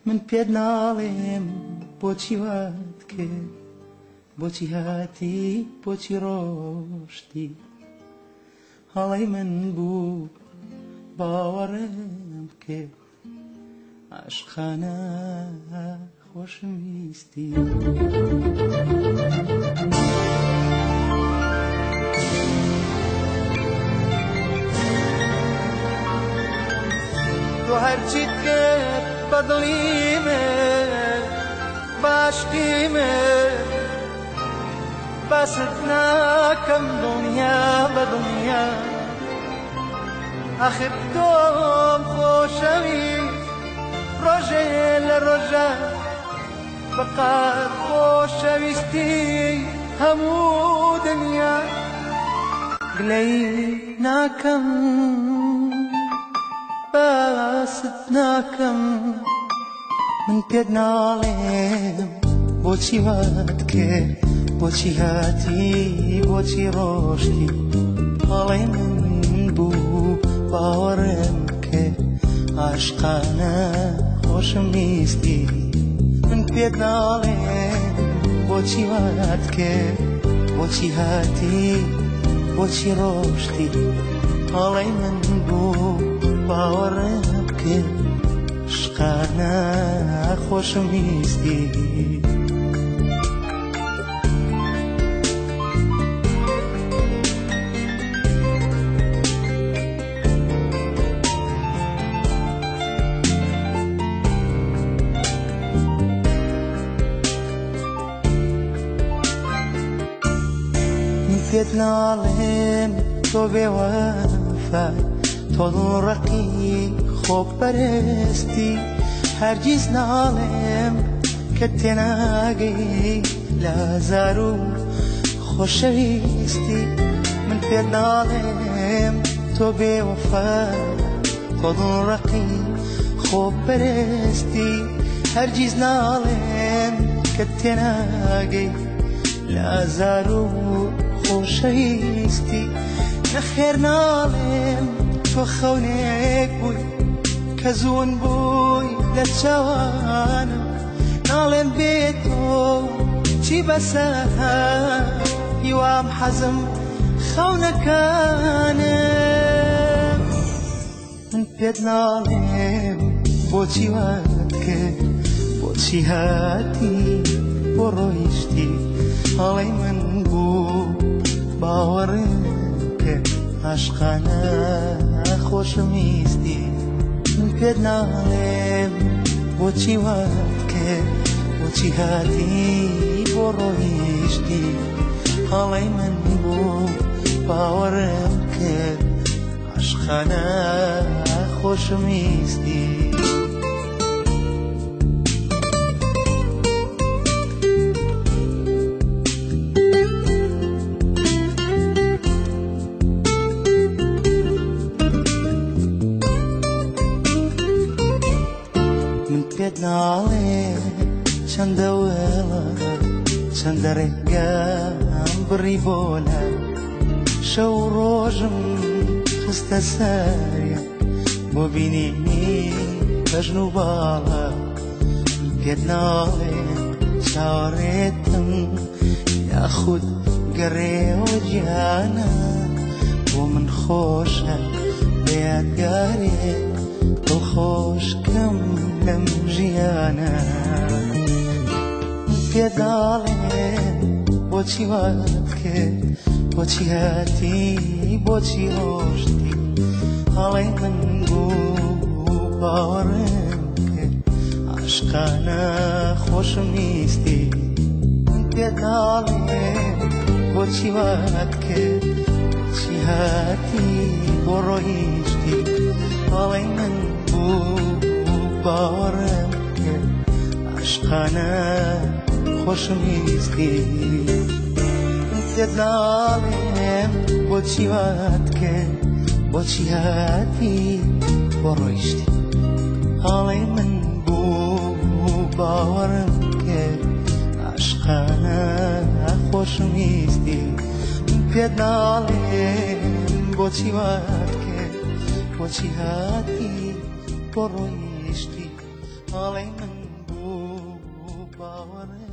من پێت ناڵێم بۆچی وات کرد، بۆچی هاتی بۆچی ڕۆشتی، هەڵەی من بوو باوەڕم کرد، عاشقانە خۆشم ویستی. تۆ هەرچیت کرد بە دڵی من باشقی من، باست ناکەم دڵنیا بە دڵنیا، ئاخر تۆم خۆشەویست ڕۆژێ لە ڕۆژە، بەقەت خۆشەویستی هەموو دنیا. گلەی ناکەم باست ناکەم، من پێت ناڵێم بۆچی وات کرد، بۆچی هاتی بۆچی ڕۆشتی، هەڵەی من بوو باوەڕم کرد، عاشقانە خۆشم ویستی. من پێت ناڵێم بۆچی وات کرد، بۆچی هاتی بۆچی ڕۆشتی، هەڵەی من بوو باوەڕم کرد، عاشقانە خۆشم ویستی. پێت ناڵێم تۆ بێوەفای، تۆ دڵڕەقی خۆپەرستی، هەرگیز ناڵێم کە تێناگەی لە ئازار و خۆشەویستی. من پێت ناڵێم تۆ بێوەفای، تۆ دڵڕەقی خۆپەرستی، هەرگیز ناڵێم کە تێناگەی لە ئازار و خۆشەویستی. نەخێر ناڵێم تۆ خەونێک بووی کە زوون بووی لە چاوانم، ناڵێم بێت تۆ چی بەسە هیوام حەزم خەونەکانم. من پێت ناڵێم بۆچی وات کرد، بۆچی هاتی بۆ ڕۆیشتی، هەڵەی من بوو باوەڕم کرد، عاشقانە خۆشم ویستی. من پێت ناڵێم بۆچی وات کرد، بۆچی هاتی بۆ ڕۆیشتی، هەڵەی من بوو باوەڕم کرد، عاشقانە خۆشم ویستی. پێت ناڵێم چەندە وێڵە چەندە ڕێگەم بڕی بۆلە، شەو ڕۆژم خستە سەریە بۆ بینینی بەژن و باڵە. پێت ناڵێم چاوەڕێتم یاخود گەڕێوە گیانە، بۆ من خۆشە بە یادگارێک دڵخۆشکەم لەم ژیانە. پێت ناڵێم بۆچی وات کرد، بۆچی هاتی بۆچی ڕۆشتی، هەڵەی من بوو باوەڕم کرد، عاشقانە خۆشم ویستی. پێت ناڵێم بۆچی وات کرد، بۆچی هاتی بۆ ڕۆیشتی، هەڵەی من بوو باوەڕم کرد، عاشقانە خۆشم ویستی. پێت ناڵێم بۆچی وات کرد، بۆچی هاتی بۆ ڕۆیشتی، هەڵەی من بوو باوەڕم کرد، عاشقانە خۆشم ویستی. پێت ناڵێم بۆچی وات کرد، بۆچی هاتی بۆ ڕۆیشتی، oleh nunggu bawane